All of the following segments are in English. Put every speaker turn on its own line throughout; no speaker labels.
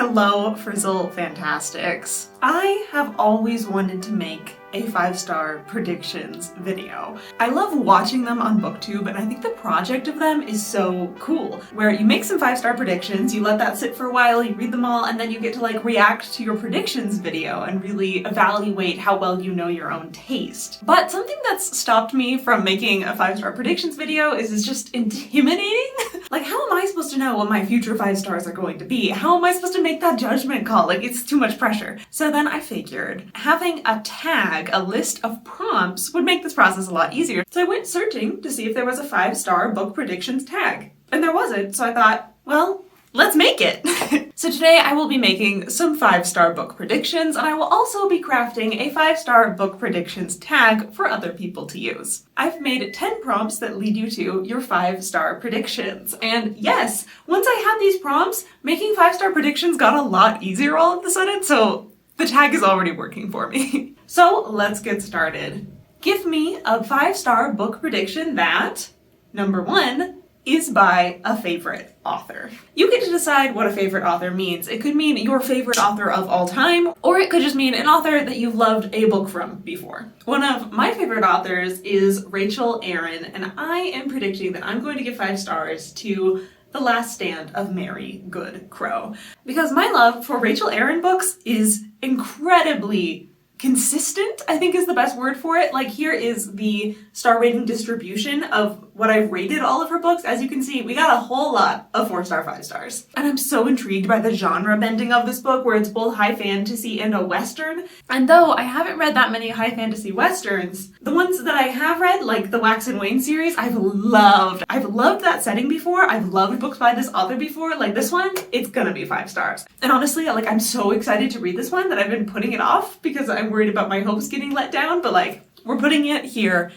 Hello, Frizzle Fantastics. I have always wanted to make a 5-star predictions video. I love watching them on booktube, and I think the project of them is so cool, where you make some 5-star predictions, you let that sit for a while, you read them all, and then you get to like react to your predictions video and really evaluate how well you know your own taste. But something that's stopped me from making a 5-star predictions video is it's just intimidating. Like, how am I supposed to know what my future 5 stars are going to be? How am I supposed to make that judgment call? Like, it's too much pressure. So then I figured having a tag, a list of prompts, would make this process a lot easier. So I went searching to see if there was a 5-star book predictions tag. And there wasn't, so I thought, well, let's make it! So today I will be making some 5-star book predictions, and I will also be crafting a 5-star book predictions tag for other people to use. I've made 10 prompts that lead you to your 5-star predictions. And yes, once I had these prompts, making 5-star predictions got a lot easier all of a sudden, so the tag is already working for me. So let's get started. Give me a 5-star book prediction that, number 1, is by a favorite author. You get to decide what a favorite author means. It could mean your favorite author of all time, or it could just mean an author that you've loved a book from before. One of my favorite authors is Rachel Aaron, and I am predicting that I'm going to give 5 stars to The Last Stand of Mary Goode-Crow, because my love for Rachel Aaron books is incredibly consistent, I think is the best word for it. Like, here is the star rating distribution of what I've rated all of her books. As you can see, we got a whole lot of 4-star, 5 stars. And I'm so intrigued by the genre bending of this book, where it's both high fantasy and a western. And though I haven't read that many high fantasy westerns, the ones that I have read, like the Wax and Wayne series, I've loved. I've loved that setting before. I've loved books by this author before. Like, this one, it's gonna be 5 stars. And honestly, like, I'm so excited to read this one that I've been putting it off because I'm worried about my hopes getting let down, but like, we're putting it here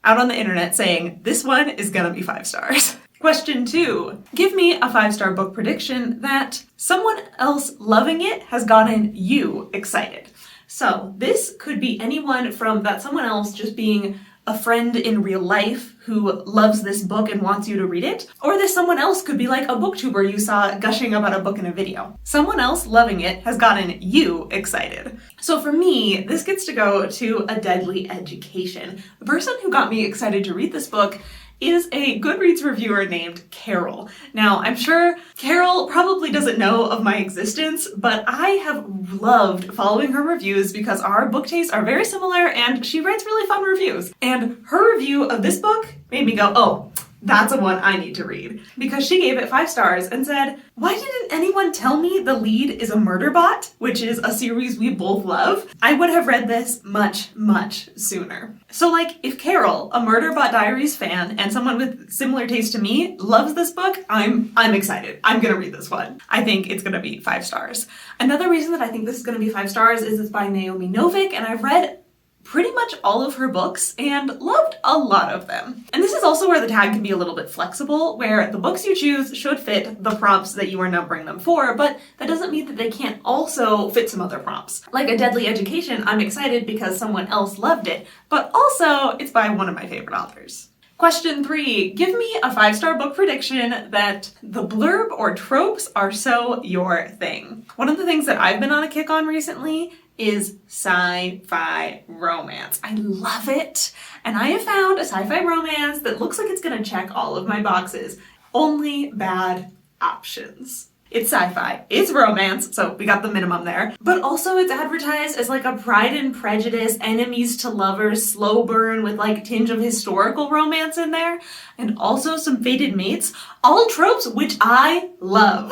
out on the internet saying this one is gonna be 5 stars. Question 2. Give me a 5-star book prediction that someone else loving it has gotten you excited. So this could be anyone from that someone else just being a friend in real life who loves this book and wants you to read it, or this someone else could be like a booktuber you saw gushing about a book in a video. Someone else loving it has gotten you excited. So for me, this gets to go to A Deadly Education. The person who got me excited to read this book is a Goodreads reviewer named Carol. Now, I'm sure Carol probably doesn't know of my existence, but I have loved following her reviews because our book tastes are very similar and she writes really fun reviews. And her review of this book made me go, oh, that's a one I need to read. Because she gave it 5 stars and said, why didn't anyone tell me the lead is a murder bot, which is a series we both love? I would have read this much, much sooner. So like, if Carol, a Murderbot Diaries fan and someone with similar taste to me, loves this book, I'm excited. I'm gonna read this one. I think it's gonna be 5 stars. Another reason that I think this is gonna be 5 stars is it's by Naomi Novik, and I've read pretty much all of her books and loved a lot of them. And this is also where the tag can be a little bit flexible, where the books you choose should fit the prompts that you are numbering them for, but that doesn't mean that they can't also fit some other prompts. Like A Deadly Education, I'm excited because someone else loved it, but also it's by one of my favorite authors. Question 3. Give me a 5-star book prediction that the blurb or tropes are so your thing. One of the things that I've been on a kick on recently is sci-fi romance. I love it. And I have found a sci-fi romance that looks like it's gonna check all of my boxes. Only bad options. It's sci-fi, it's romance, so we got the minimum there, but also it's advertised as like a Pride and Prejudice, enemies to lovers, slow burn with like tinge of historical romance in there, and also some fated mates, all tropes which I love.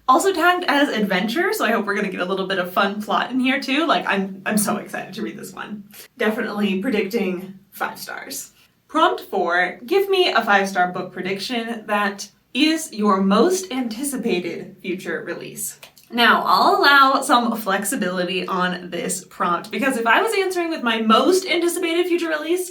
Also tagged as adventure, so I hope we're gonna get a little bit of fun plot in here too. Like, I'm so excited to read this one. Definitely predicting 5 stars. Prompt 4, give me a 5-star book prediction that is your most anticipated future release. Now, I'll allow some flexibility on this prompt, because if I was answering with my most anticipated future release,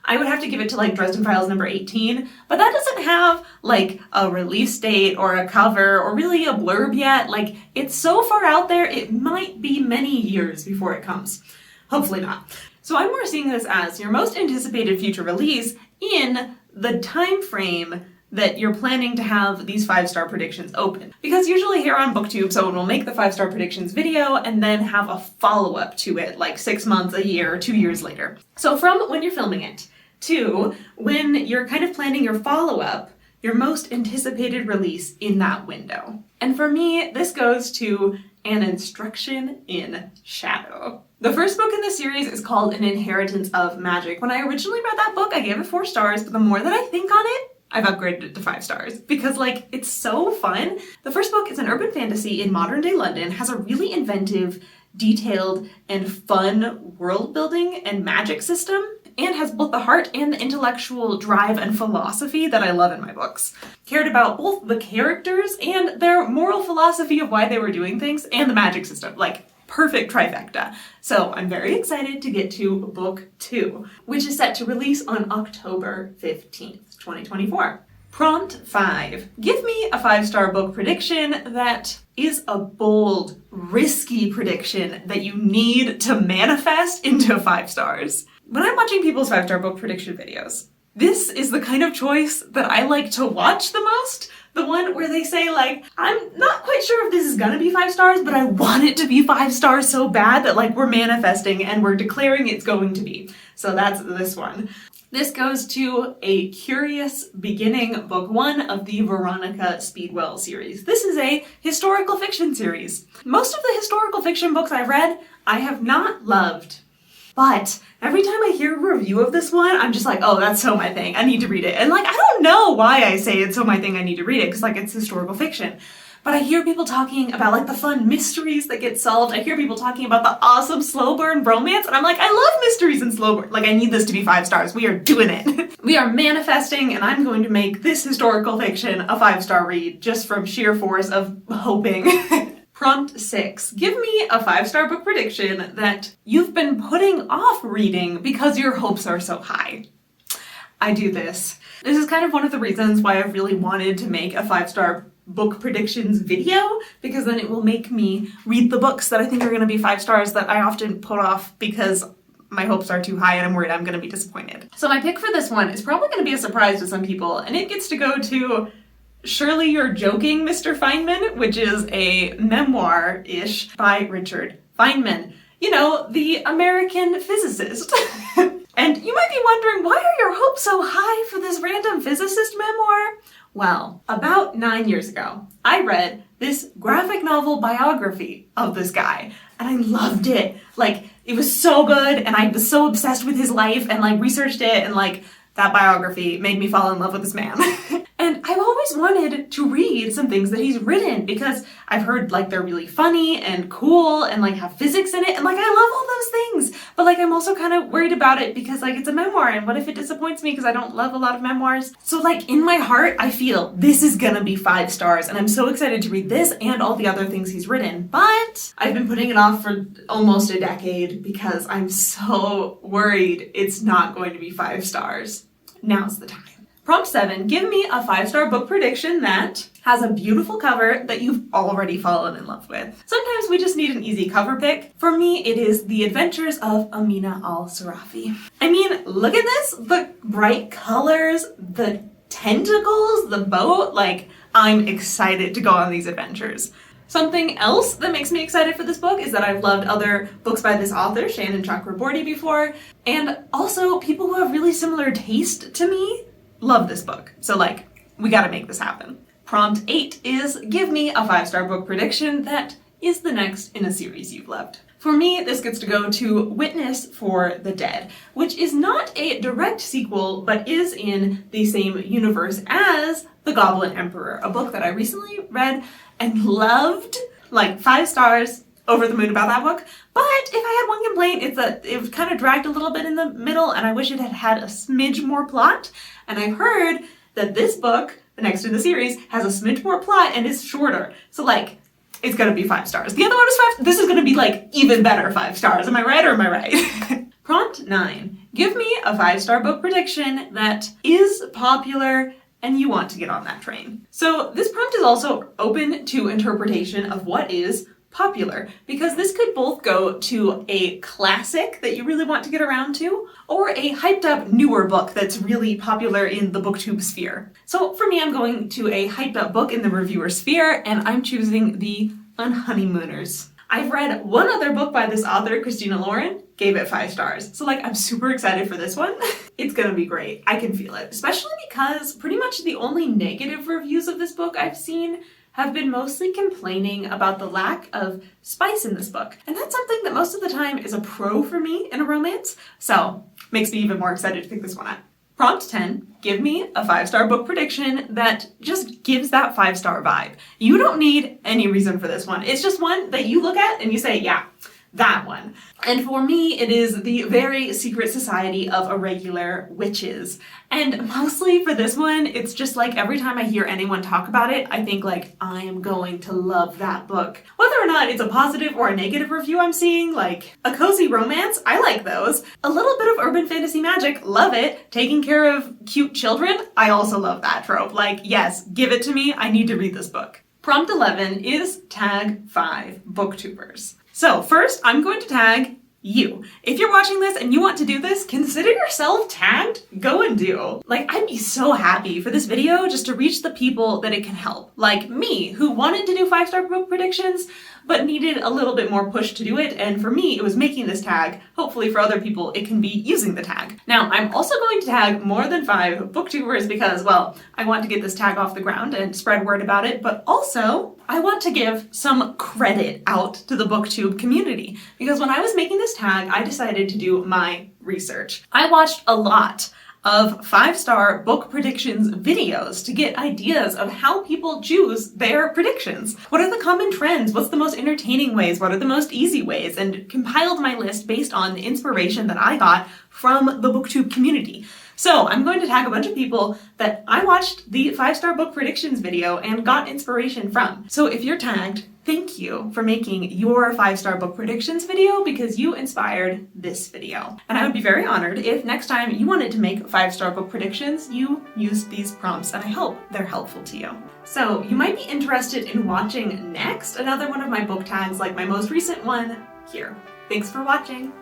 I would have to give it to like Dresden Files number 18, but that doesn't have like a release date or a cover or really a blurb yet. Like, it's so far out there, it might be many years before it comes. Hopefully not. So I'm more seeing this as your most anticipated future release in the time frame that you're planning to have these 5-star predictions open. Because usually here on BookTube, someone will make the 5-star predictions video and then have a follow-up to it, like 6 months, a year, 2 years later. So from when you're filming it to when you're kind of planning your follow-up, your most anticipated release in that window. And for me, this goes to An Instruction in Shadow. The first book in the series is called An Inheritance of Magic. When I originally read that book, I gave it 4 stars, but the more that I think on it, I've upgraded it to 5 stars because like it's so fun. The first book is an urban fantasy in modern day London, has a really inventive, detailed, and fun world building and magic system, and has both the heart and the intellectual drive and philosophy that I love in my books. Cared about both the characters and their moral philosophy of why they were doing things and the magic system. Like, perfect trifecta. So I'm very excited to get to book 2, which is set to release on October 15th, 2024. Prompt 5. Give me a 5-star book prediction that is a bold, risky prediction that you need to manifest into 5 stars. When I'm watching people's 5-star book prediction videos, this is the kind of choice that I like to watch the most. The one where they say like, I'm not quite sure if this is gonna be 5 stars, but I want it to be 5 stars so bad that like we're manifesting and we're declaring it's going to be. So that's this one. This goes to A Curious Beginning, book 1 of the Veronica Speedwell series. This is a historical fiction series. Most of the historical fiction books I've read, I have not loved. But every time I hear a review of this one, I'm just like, oh, that's so my thing. I need to read it. And like, I don't know why I say it's so my thing, I need to read it, because like it's historical fiction. But I hear people talking about like the fun mysteries that get solved. I hear people talking about the awesome slow burn romance. And I'm like, I love mysteries and slow burn. Like, I need this to be 5 stars. We are doing it. We are manifesting, and I'm going to make this historical fiction a 5-star read just from sheer force of hoping. Prompt 6. Give me a 5-star book prediction that you've been putting off reading because your hopes are so high. I do this. This is kind of one of the reasons why I've really wanted to make a 5-star book predictions video, because then it will make me read the books that I think are going to be 5 stars that I often put off because my hopes are too high and I'm worried I'm going to be disappointed. So my pick for this one is probably going to be a surprise to some people, and it gets to go to Surely You're Joking, Mr. Feynman, which is a memoir-ish by Richard Feynman. You know, the American physicist. And you might be wondering, why are your hopes so high for this random physicist memoir? Well, about 9 years ago, I read this graphic novel biography of this guy, and I loved it. Like, it was so good, and I was so obsessed with his life, and like researched it, and like that biography made me fall in love with this man. And I've always wanted to read some things that he's written because I've heard like they're really funny and cool and like have physics in it, and like I love all those things. But like I'm also kind of worried about it because like it's a memoir, and what if it disappoints me because I don't love a lot of memoirs? So like in my heart, I feel this is gonna be 5 stars, and I'm so excited to read this and all the other things he's written. But I've been putting it off for almost a decade because I'm so worried it's not going to be 5 stars. Now's the time. Prompt 7, give me a 5-star book prediction that has a beautiful cover that you've already fallen in love with. Sometimes we just need an easy cover pick. For me, it is The Adventures of Amina al-Sarafi. I mean, look at this, the bright colors, the tentacles, the boat, like, I'm excited to go on these adventures. Something else that makes me excited for this book is that I've loved other books by this author, Shannon Chakraborty, before, and also people who have really similar taste to me love this book. So like, we gotta make this happen. Prompt 8 is give me a 5-star book prediction that is the next in a series you've loved. For me, this gets to go to Witness for the Dead, which is not a direct sequel, but is in the same universe as The Goblin Emperor, a book that I recently read and loved. Like 5 stars, over the moon about that book. But if I had one complaint, it's that it was kind of dragged a little bit in the middle, and I wish it had had a smidge more plot. And I've heard that this book, the next in the series, has a smidge more plot and is shorter. So like, it's gonna be 5 stars. The other one is 5. This is gonna be like even better 5 stars. Am I right or am I right? Prompt 9. Give me a 5-star book prediction that is popular and you want to get on that train. So this prompt is also open to interpretation of what is popular, because this could both go to a classic that you really want to get around to, or a hyped up newer book that's really popular in the booktube sphere. So for me, I'm going to a hyped up book in the reviewer sphere, and I'm choosing The Unhoneymooners. I've read one other book by this author, Christina Lauren, gave it 5 stars. So like, I'm super excited for this one. It's gonna be great. I can feel it. Especially because pretty much the only negative reviews of this book I've seen have been mostly complaining about the lack of spice in this book. And that's something that most of the time is a pro for me in a romance. So makes me even more excited to pick this one up. Prompt 10, give me a 5-star book prediction that just gives that 5-star vibe. You don't need any reason for this one. It's just one that you look at and you say, yeah, that one. And for me, it is The Very Secret Society of Irregular Witches. And mostly for this one, it's just like every time I hear anyone talk about it, I think like, I am going to love that book. Whether or not it's a positive or a negative review I'm seeing, like a cozy romance, I like those. A little bit of urban fantasy magic, love it. Taking care of cute children, I also love that trope. Like, yes, give it to me, I need to read this book. Prompt 11 is tag 5 booktubers. So first, I'm going to tag you. If you're watching this and you want to do this, consider yourself tagged. Go and do. Like, I'd be so happy for this video just to reach the people that it can help. Like me, who wanted to do 5-star book predictions, but needed a little bit more push to do it. And for me, it was making this tag. Hopefully for other people, it can be using the tag. Now, I'm also going to tag more than 5 booktubers because, well, I want to get this tag off the ground and spread word about it, but also I want to give some credit out to the booktube community. Because when I was making this tag, I decided to do my research. I watched a lot of 5-star book predictions videos to get ideas of how people choose their predictions. What are the common trends? What's the most entertaining ways? What are the most easy ways? And compiled my list based on the inspiration that I got from the booktube community. So I'm going to tag a bunch of people that I watched the 5-star book predictions video and got inspiration from. So if you're tagged, thank you for making your 5-star book predictions video because you inspired this video. And I would be very honored if next time you wanted to make 5-star book predictions, you used these prompts, and I hope they're helpful to you. So you might be interested in watching next another one of my book tags like my most recent one here. Thanks for watching.